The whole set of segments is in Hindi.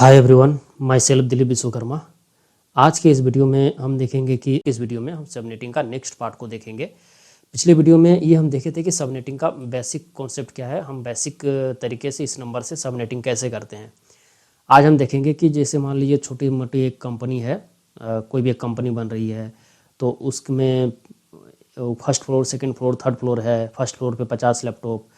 Hi everyone, my self Dilip Vishwakarma. आज के इस वीडियो में हम देखेंगे कि हम सबनेटिंग का नेक्स्ट पार्ट को देखेंगे। पिछले वीडियो में ये हम देखे थे कि सबनेटिंग का बेसिक कॉन्सेप्ट क्या है, हम बेसिक तरीके से इस नंबर से सबनेटिंग कैसे करते हैं। आज हम देखेंगे कि जैसे मान लीजिए छोटी मोटी एक कंपनी है, कोई भी एक कंपनी बन रही है, तो उसमें first floor, second floor, third floor है। फर्स्ट फ्लोर पे 50 लैपटॉप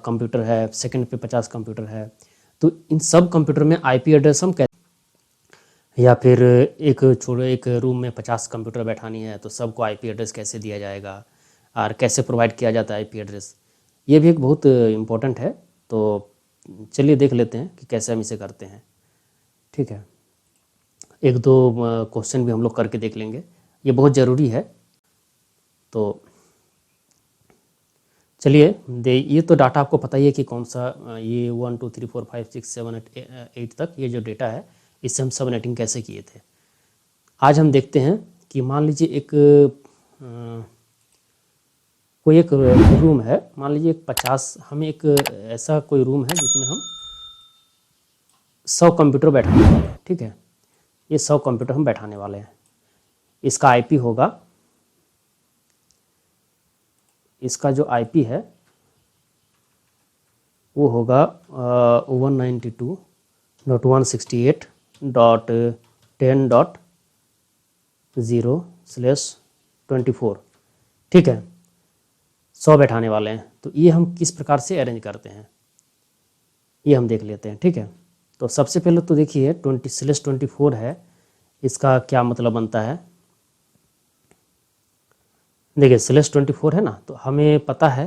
कंप्यूटर है, सेकंड पे 50 कंप्यूटर है। तो इन सब कंप्यूटर में आईपी एड्रेस हम कैसे, या फिर एक रूम में 50 कंप्यूटर बैठानी है तो सबको आईपी एड्रेस कैसे दिया जाएगा और कैसे प्रोवाइड किया जाता है आईपी एड्रेस, ये भी एक बहुत इम्पोर्टेंट है। तो चलिए देख लेते हैं कि कैसे हम इसे करते हैं। ठीक है, एक दो क्वेश्चन भी हम लोग करके देख लेंगे, ये बहुत ज़रूरी है। तो चलिए ये तो डाटा आपको पता ही है कि कौन सा, ये 1 2 3 4 5 6 7 8 तक ये जो डेटा है, इससे हम सबनेटिंग कैसे किए थे। आज हम देखते हैं कि मान लीजिए कोई एक रूम है, मान लीजिए 50, हमें एक ऐसा कोई रूम है जिसमें हम 100 कंप्यूटर बैठाने वाले हैं। ठीक है, ये 100 कंप्यूटर हम बैठाने वाले हैं। इसका आईपी होगा, इसका जो आईपी है वो होगा 192.168.10.0/24। ठीक है, 100 बैठाने वाले हैं। तो ये हम किस प्रकार से अरेंज करते हैं ये हम देख लेते हैं। ठीक है, तो सबसे पहले तो देखिए 20/24 है, इसका क्या मतलब बनता है। देखिए /24 है ना, तो हमें पता है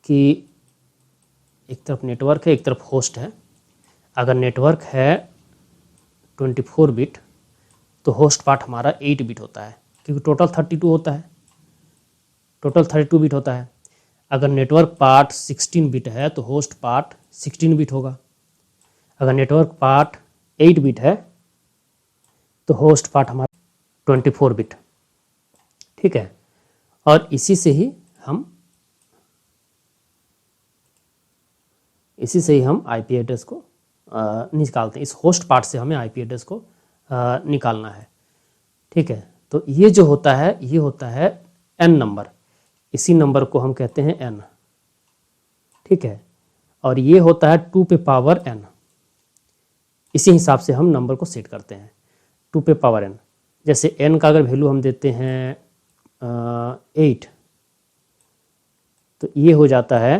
कि एक तरफ नेटवर्क है, एक तरफ होस्ट है। अगर नेटवर्क है 24 बिट तो होस्ट पार्ट हमारा 8 बिट होता है, क्योंकि टोटल 32 होता है, टोटल 32 बिट होता है। अगर नेटवर्क पार्ट 16 बिट है तो होस्ट पार्ट 16 बिट होगा। अगर नेटवर्क पार्ट 8 बिट है तो होस्ट पार्ट हमारा 24 बिट। ठीक है, और इसी से ही हम आईपी एड्रेस को निकालते हैं। इस होस्ट पार्ट से हमें आईपी एड्रेस को निकालना है। ठीक है, तो ये जो होता है ये होता है n नंबर, इसी नंबर को हम कहते हैं n। ठीक है, और ये होता है 2 पे पावर n। इसी हिसाब से हम नंबर को सेट करते हैं, 2 पे पावर n। जैसे n का अगर वैल्यू हम देते हैं 8, तो ये हो जाता है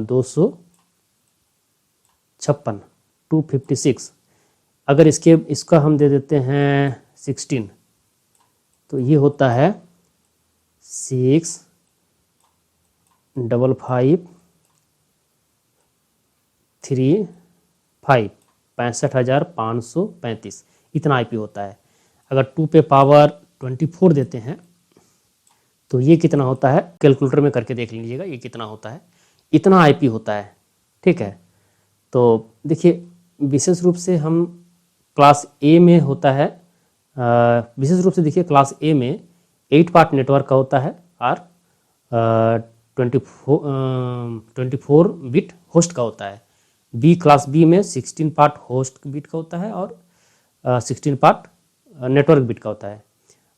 256, 256। अगर इसका हम दे देते हैं 16, तो ये होता है 65535, 65,535, इतना आईपी होता है। अगर 2 पे पावर 24 देते हैं तो ये कितना होता है, कैलकुलेटर में करके देख लीजिएगा ये कितना होता है, इतना आईपी होता है। ठीक है, तो देखिए विशेष रूप से हम क्लास ए में होता है, विशेष रूप से देखिए क्लास ए में 8 पार्ट नेटवर्क का होता है और 24 बिट होस्ट का होता है। क्लास बी में 16 पार्ट होस्ट बिट का होता है और 16 पार्ट नेटवर्क बिट का होता है।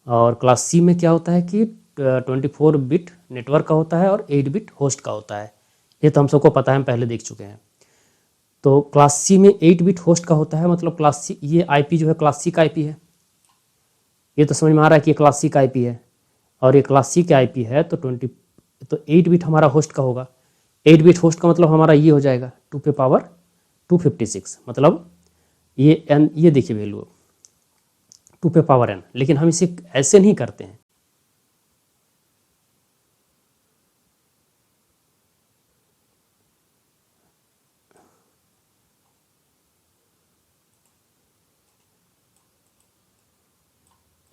और क्लास सी में क्या होता है कि 24 बिट नेटवर्क का होता है और 8 बिट होस्ट का होता है। ये तो हम सबको पता है, हम पहले देख चुके हैं। तो क्लास सी में 8 बिट होस्ट का होता है, मतलब क्लास सी, ये आईपी जो है क्लास सी का आईपी है। ये तो समझ में आ रहा है कि ये क्लास सी का आईपी है, और ये क्लास सी का आईपी है तो 8 बिट हमारा होस्ट का होगा। 8 बिट होस्ट का मतलब हमारा ये हो जाएगा 2 पे पावर 256, मतलब ये n, ये देखिए वैल्यू 2 पे पावर n। लेकिन हम इसे ऐसे नहीं करते हैं,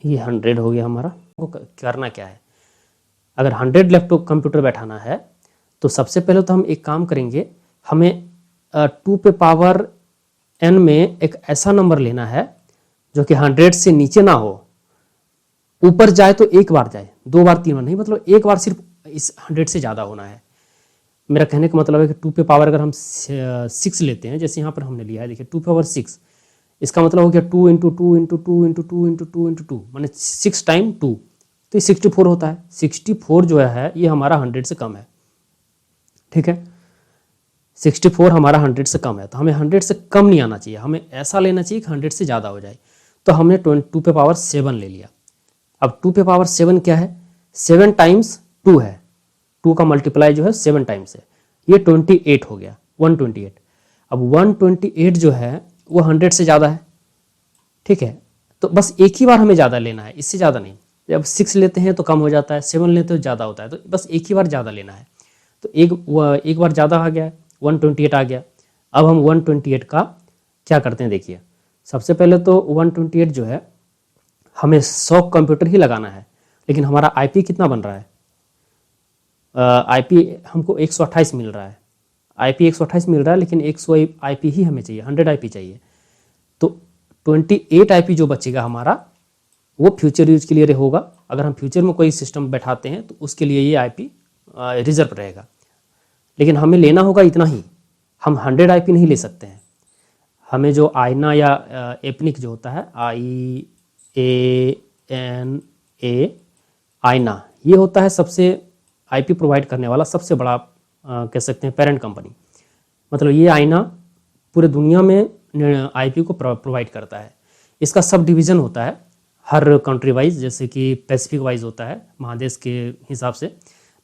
ये 100 हो गया हमारा। करना क्या है, अगर 100 लैपटॉप कंप्यूटर बैठाना है तो सबसे पहले तो हम एक काम करेंगे, हमें 2 पे पावर n में एक ऐसा नंबर लेना है जो कि 100 से नीचे ना हो। ऊपर जाए तो एक बार जाए, 2 बार 3 बार नहीं, मतलब एक बार सिर्फ इस 100 से ज़्यादा होना है। मेरा कहने का मतलब है कि 2 पे पावर अगर हम 6 लेते हैं, जैसे यहाँ पर हमने लिया है, देखिए 2 पावर 6, इसका मतलब हो गया 2 into 2 into 2 into 2 into 2 into 2, मैंने 6 टाइम 2, तो ये 64 होता है। 64 जो है ये हमारा 100 से कम है, ठीक है। 64 हमारा 100 से कम है, तो हमें 100 से कम नहीं आना चाहिए, हमें ऐसा लेना चाहिए कि 100 से ज़्यादा हो जाए। तो हमने 2 पे पावर 7 ले लिया। अब 2 पे पावर 7 क्या है, 7 टाइम्स 2 है, 2 का मल्टीप्लाई जो है 7 टाइम्स है, ये 28 हो गया, 128। अब 128 जो है वो 100 से ज़्यादा है, ठीक है। तो बस एक ही बार हमें ज़्यादा लेना है, इससे ज़्यादा नहीं। जब 6 लेते हैं तो कम हो जाता है, 7 लेते हैं तो ज़्यादा होता है, तो बस एक ही बार ज़्यादा लेना है। तो एक बार ज़्यादा आ गया, 128 आ गया। अब हम 128 का क्या करते हैं, देखिए सबसे पहले तो 128 जो है हमें 100 कंप्यूटर ही लगाना है, लेकिन हमारा आईपी कितना बन रहा है, आईपी हमको 128 मिल रहा है, आईपी 128 मिल रहा है, लेकिन 100 आईपी ही हमें चाहिए, 100 आईपी चाहिए। तो 28 आईपी जो बचेगा हमारा वो फ्यूचर यूज के लिए होगा। अगर हम फ्यूचर में कोई सिस्टम बैठाते हैं तो उसके लिए ये आईपी रिजर्व रहेगा, लेकिन हमें लेना होगा इतना ही, हम 100 आईपी नहीं ले सकते हैं। हमें जो आईना या एपनिक जो होता है, IANA आईना, ये होता है सबसे आईपी प्रोवाइड करने वाला सबसे बड़ा कह सकते हैं पेरेंट कंपनी। मतलब ये आईना पूरे दुनिया में आईपी को प्रोवाइड करता है। इसका सब डिवीज़न होता है हर कंट्री वाइज, जैसे कि पैसिफिक वाइज होता है महादेश के हिसाब से,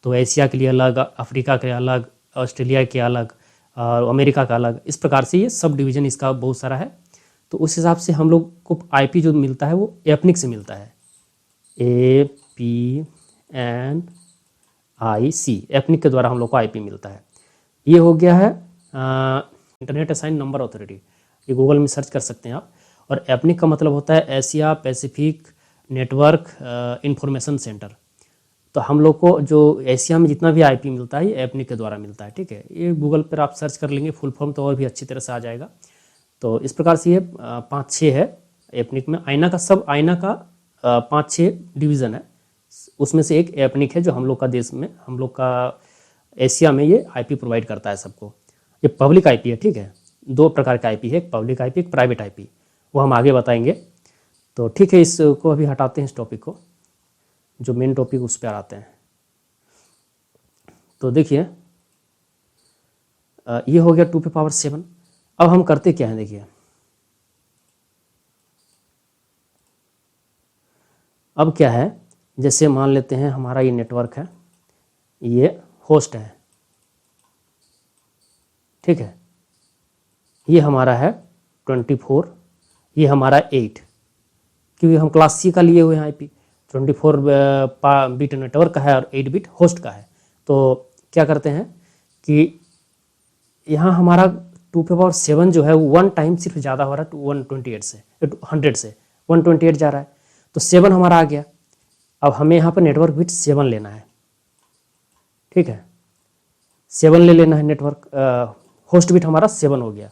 तो एशिया के लिए अलग, अफ्रीका के अलग, ऑस्ट्रेलिया के अलग और अमेरिका का अलग, इस प्रकार से ये सब डिवीज़न इसका बहुत सारा है। तो उस हिसाब से हम लोग को आईपी जो मिलता है वो एपनिक से मिलता है, APNIC, एपनिक के द्वारा हम लोग को आईपी मिलता है। ये हो गया है इंटरनेट असाइन नंबर अथॉरिटी, ये गूगल में सर्च कर सकते हैं आप। और एपनिक का मतलब होता है Asia Pacific network information centre. तो हम लोग को जो एशिया में जितना भी आईपी मिलता है ये एपनिक के द्वारा मिलता है, ठीक है। ये गूगल पर आप सर्च कर लेंगे फुल फॉर्म तो और भी अच्छी तरह से आ जाएगा। तो इस प्रकार से ये 5-6 है एपनिक में। आईना का 5-6 डिवीज़न है, उसमें से एक एपनिक है जो हम लोग का देश में, हम लोग का एशिया में ये आईपी प्रोवाइड करता है सबको। ये पब्लिक आईपी है, ठीक है। 2 प्रकार का आईपी है, एक पब्लिक आईपी, एक प्राइवेट आईपी, वो हम आगे बताएंगे। तो ठीक है, इसको अभी हटाते हैं इस टॉपिक को, जो मेन टॉपिक उस पर आते हैं। तो देखिए ये हो गया 2 पे पावर 7। अब हम करते क्या हैं, देखिए अब क्या है, जैसे मान लेते हैं हमारा ये नेटवर्क है, ये होस्ट है, ठीक है। ये हमारा है 24, ये हमारा 8, क्योंकि हम क्लास सी का लिए हुए हैं आईपी। 24 बिट नेटवर्क का है और 8 बिट होस्ट का है। तो क्या करते हैं कि यहाँ हमारा 2 पे पावर 7 जो है वो 1 टाइम सिर्फ ज़्यादा हो रहा है 128 से, 100 से 128 जा रहा है, तो 7 हमारा आ गया। अब हमें यहाँ पर नेटवर्क बिट 7 लेना है, ठीक है, 7 ले लेना है नेटवर्क, होस्ट बिट हमारा 7 हो गया।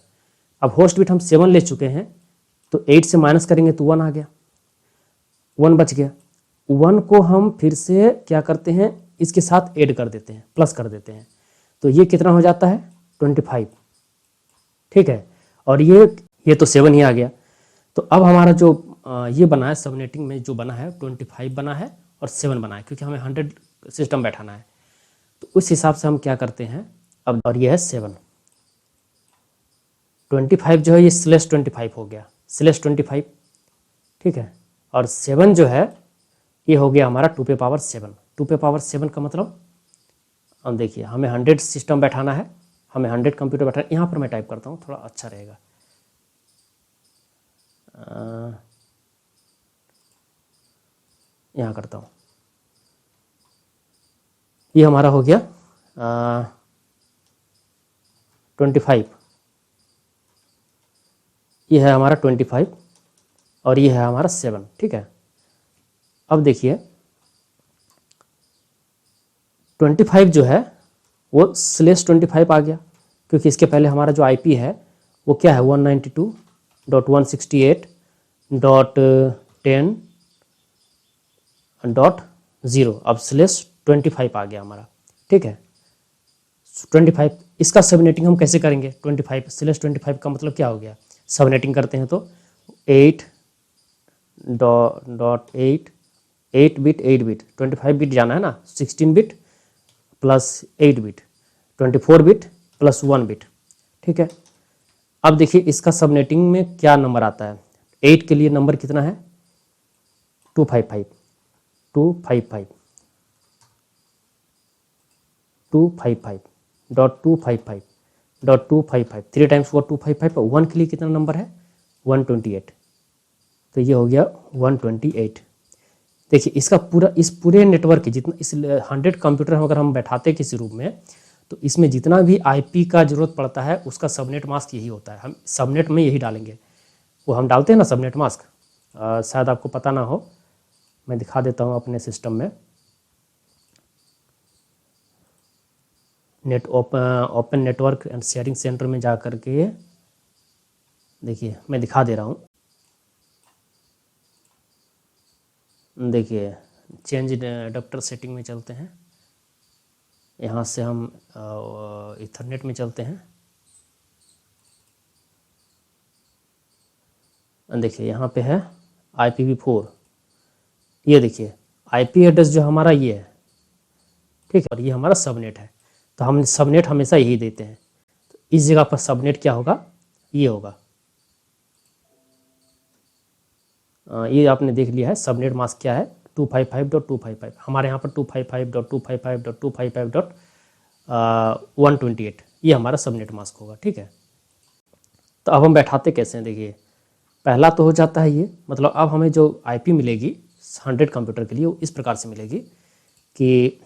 अब होस्ट बिट हम 7 ले चुके हैं, तो 8 से माइनस करेंगे तो 1 आ गया, 1 बच गया। 1 को हम फिर से क्या करते हैं, इसके साथ ऐड कर देते हैं, प्लस कर देते हैं, तो ये कितना हो जाता है 25, ठीक है। और ये तो 7 ही आ गया। तो अब हमारा जो ये बना है सबनेटिंग में, जो बना है 25 बना है और 7 बना है, क्योंकि हमें 100 सिस्टम बैठाना है। तो उस हिसाब से हम क्या करते हैं अब, और ये है 7, 25 जो है ये /25 हो गया, /25, ठीक है। और 7 जो है ये हो गया हमारा 2 पे पावर 7। 2 पे पावर 7 का मतलब, अब देखिए हमें 100 सिस्टम बैठाना है, हमें 100 कंप्यूटर बैठाना है। यहाँ पर मैं टाइप करता हूँ, थोड़ा अच्छा रहेगा। यहाँ करता हूँ, ये हमारा हो गया 25, ये है हमारा 25 और ये है हमारा 7, ठीक है। अब देखिए 25 जो है वो /25 आ गया, क्योंकि इसके पहले हमारा जो आईपी है वो क्या है 192.168.10.0, अब /25 आ गया हमारा, ठीक है। 25, इसका सबनेटिंग हम कैसे करेंगे? 25 का मतलब क्या हो गया? सबनेटिंग करते हैं तो 8 डॉट 8 बिट 8 बिट 25 बिट जाना है ना, 16 bit plus 8 bit 24 bit plus 1 bit, ठीक है। अब देखिए इसका सबनेटिंग में क्या नंबर आता है। 8 के लिए नंबर कितना है? 255 255 255 डॉट 255 डॉट 255, 3 टाइम्स हुआ 255। 1 के लिए कितना नंबर है? 128, तो ये हो गया 128। देखिए इसका पूरा, इस पूरे नेटवर्क के जितना, इस 100 कंप्यूटर अगर हम बैठाते किसी रूम में, तो इसमें जितना भी आईपी का जरूरत पड़ता है उसका सबनेट मास्क यही होता है। हम सबनेट में यही डालेंगे, वो हम डालते हैं ना सबनेट मास्क, शायद आपको पता ना हो, मैं दिखा देता हूँ अपने सिस्टम में। Open network and sharing centre में जा कर के देखिए मैं दिखा दे रहा हूँ। देखिए चेंज अडप्टर सेटिंग में चलते हैं, यहाँ से हम इथरनेट में चलते हैं। देखिए यहाँ पे है IPv4, ये देखिए आईपी एड्रेस जो हमारा ये है, ठीक है, और ये हमारा सबनेट है। तो हम सबनेट हमेशा यही देते हैं, तो इस जगह पर सबनेट क्या होगा? ये होगा। ये आपने देख लिया है सबनेट मास्क क्या है, 255.255। हमारे यहाँ पर 255.255.255.128, ये हमारा सबनेट मास्क होगा, ठीक है। तो अब हम बैठाते कैसे हैं? देखिए पहला तो हो जाता है ये, मतलब अब हमें जो आईपी मिलेगी 100 कंप्यूटर के लिए वो इस प्रकार से मिलेगी कि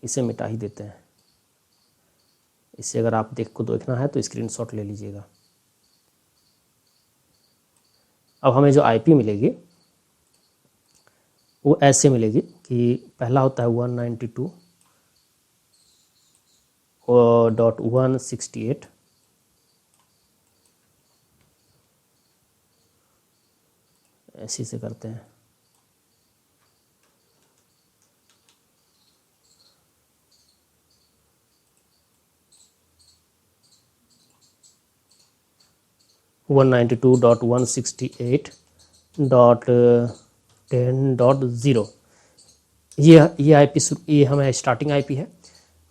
इसे मिटा ही देते हैं। इसे अगर आप देखना है तो स्क्रीनशॉट ले लीजिएगा। अब हमें जो आईपी मिलेगी वो ऐसे मिलेगी कि पहला होता है 192.168, ऐसे से करते हैं। वन 192.168.10.0, ये आईपी, ये हमें स्टार्टिंग आईपी है।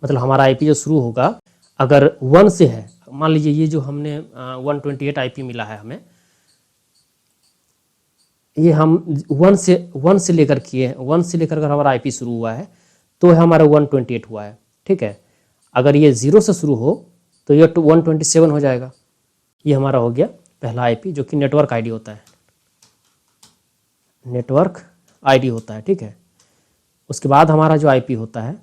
मतलब हमारा आईपी जो शुरू होगा अगर 1 से है, मान लीजिए ये जो हमने 128 आईपी मिला है हमें, ये हम 1 से लेकर किए हैं, 1 से लेकर अगर हमारा आईपी शुरू हुआ है तो हमारा 128 हुआ है, ठीक है। अगर ये 0 से शुरू हो तो ये 127 हो जाएगा। ये हमारा हो गया पहला आईपी, जो कि नेटवर्क आईडी होता है, नेटवर्क आईडी होता है, ठीक है। उसके बाद हमारा जो आईपी होता है,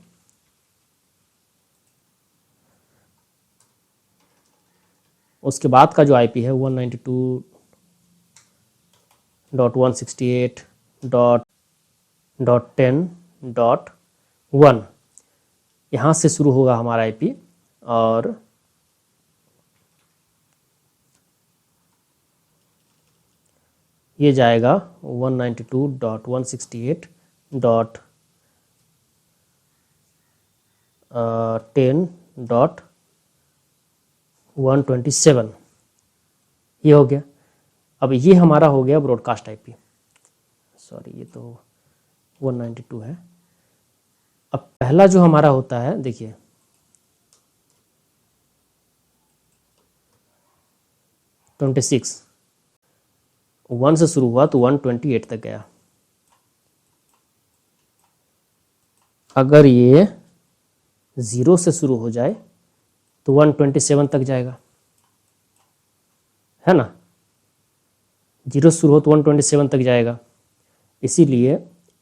उसके बाद का जो आईपी है 192.168.10.1, यहाँ से शुरू होगा हमारा आईपी, और ये जाएगा 192.168.10.127, ये हो गया। अब ये हमारा हो गया ब्रॉडकास्ट आईपी, सॉरी ये तो 192 है। अब पहला जो हमारा होता है, देखिए 26, 1 से शुरू हुआ तो 128 तक गया। अगर ये 0 से शुरू हो जाए तो 127 तक जाएगा, है ना। 0 शुरू हो तो 127 तक जाएगा, इसीलिए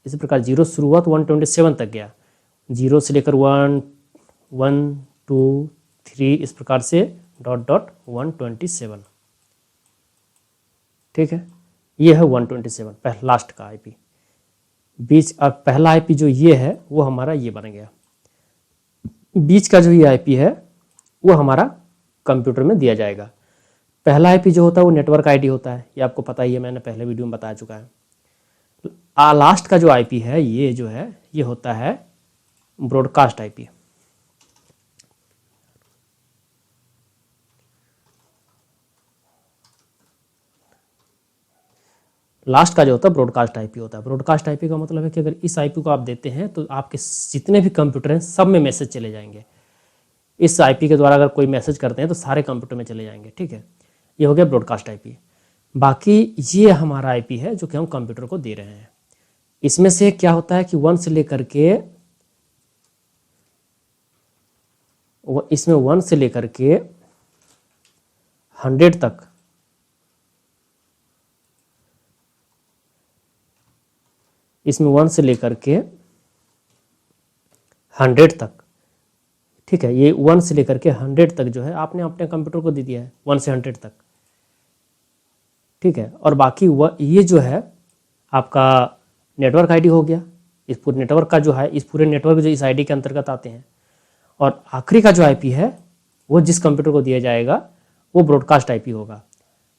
इसी प्रकार 0 शुरू हुआ तो 127 तक गया। 0 से लेकर 1 1 2 3 इस प्रकार से डॉट डॉट 127, ठीक है। ये है 127 पहला लास्ट का आईपी। बीच अब पहला आईपी जो ये है वो हमारा ये बन गया। बीच का जो ये आईपी है वो हमारा कंप्यूटर में दिया जाएगा। पहला आईपी जो होता है वो नेटवर्क आईडी होता है, ये आपको पता ही है, मैंने पहले वीडियो में बता चुका है। लास्ट का जो आईपी है ये जो है ये होता है ब्रॉडकास्ट आईपी। लास्ट का जो होता है ब्रॉडकास्ट आईपी होता है। ब्रॉडकास्ट आईपी का मतलब है कि अगर इस आईपी को आप देते हैं तो आपके जितने भी कंप्यूटर हैं सब में मैसेज चले जाएंगे। इस आईपी के द्वारा अगर कोई मैसेज करते हैं तो सारे कंप्यूटर में चले जाएंगे, ठीक है। ये हो गया ब्रॉडकास्ट आईपी। बाकी ये हमारा आईपी है जो कि हम कंप्यूटर को दे रहे हैं। इसमें से क्या होता है कि 1 से लेकर के इसमें 1 से लेकर के 100 तक इसमें 1 से लेकर के 100 तक, ठीक है। ये 1 से लेकर के 100 तक जो है आपने अपने कंप्यूटर को दे दिया है, 1 से 100 तक, ठीक है। और बाकी ये जो है आपका नेटवर्क आईडी हो गया। इस पूरे नेटवर्क का जो है, इस पूरे नेटवर्क जो इस आईडी के अंतर्गत आते हैं। और आखिरी का जो आईपी है वो जिस कंप्यूटर को दिया जाएगा वो ब्रॉडकास्ट आईपी होगा।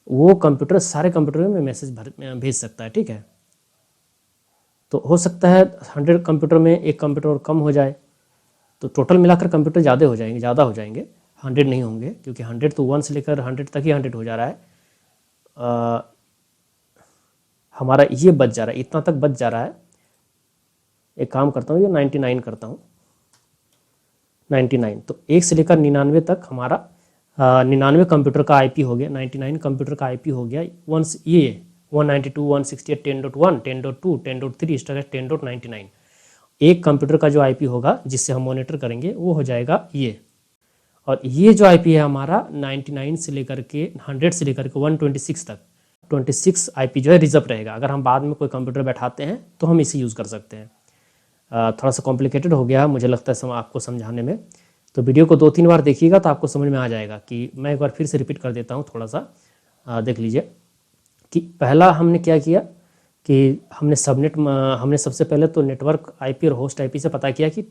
वो कंप्यूटर सारे कंप्यूटर में मैसेज भेज सकता है, ठीक है। तो हो सकता है 100 कंप्यूटर में एक कंप्यूटर और कम हो जाए, तो टोटल मिलाकर कंप्यूटर ज़्यादा हो जाएंगे, 100 नहीं होंगे, क्योंकि 100 तो 1 से लेकर 100 तक ही 100 हो जा रहा है। हमारा ये बच जा रहा है, इतना तक बच जा रहा है। एक काम करता हूँ, ये 99 करता हूँ, 99। तो 1 से लेकर 99 तक हमारा 99 कंप्यूटर का आईपी हो गया, 99 कंप्यूटर का आईपी हो गया। ये 192.168.10.1, 10.2, 10.3 इस तरह 10.99 एक कंप्यूटर का जो आईपी होगा जिससे हम मॉनिटर करेंगे वो हो जाएगा ये। और ये जो आईपी है हमारा 99 से लेकर के 100 से लेकर के 126 तक, 26 आईपी जो है रिजर्व रहेगा। अगर हम बाद में कोई कंप्यूटर बैठाते हैं तो हम इसे यूज़ कर सकते हैं। थोड़ा सा कॉम्प्लिकेटेड हो गया मुझे लगता है आपको समझाने में, तो वीडियो को 2-3 बार देखिएगा तो आपको समझ में आ जाएगा। कि मैं एक बार फिर से रिपीट कर देता हूँ, थोड़ा सा देख लीजिए कि पहला हमने क्या किया कि हमने सबसे पहले तो नेटवर्क आईपी और होस्ट आईपी से पता किया कि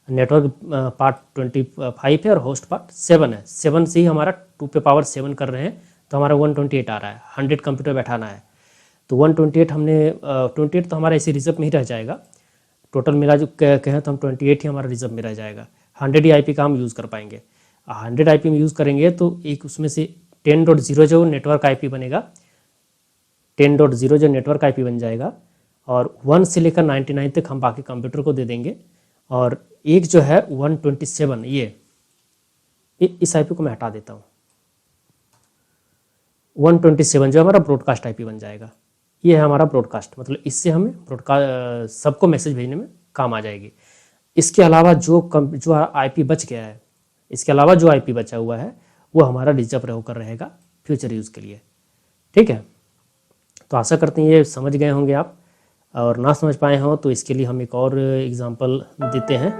नेटवर्क पार्ट 25 है और होस्ट पार्ट 7 है। 7 से ही हमारा 2 पे पावर 7 कर रहे हैं तो हमारा 128 आ रहा है। 100 कंप्यूटर बैठाना है तो 128 हमने 28 तो हमारा ऐसे रिजर्व में ही रह जाएगा। टोटल मिला जो कहें तो हम 28 ही हमारा रिजर्व में रह जाएगा। 100 ही आईपी का हम यूज़ कर पाएंगे। 100 आईपी में यूज़ करेंगे तो एक उसमें से 10.0 जो नेटवर्क आईपी बनेगा, 10.0 जो नेटवर्क आईपी बन जाएगा। और 1 से लेकर 99 तक हम बाकी कंप्यूटर को दे देंगे। और एक जो है 127, ये इस आईपी को मैं हटा देता हूँ, 127 जो हमारा ब्रॉडकास्ट आईपी बन जाएगा। ये है हमारा ब्रॉडकास्ट, मतलब इससे हमें ब्रॉडकास्ट सबको मैसेज भेजने में काम आ जाएगी। इसके अलावा जो आईपी बच गया है, इसके अलावा जो आईपी बचा हुआ है वो हमारा रिजर्व होकर रहेगा फ्यूचर यूज़ के लिए, ठीक है। तो आशा करते हैं ये समझ गए होंगे आप, और ना समझ पाए हों तो इसके लिए हम एक और एग्जांपल देते हैं।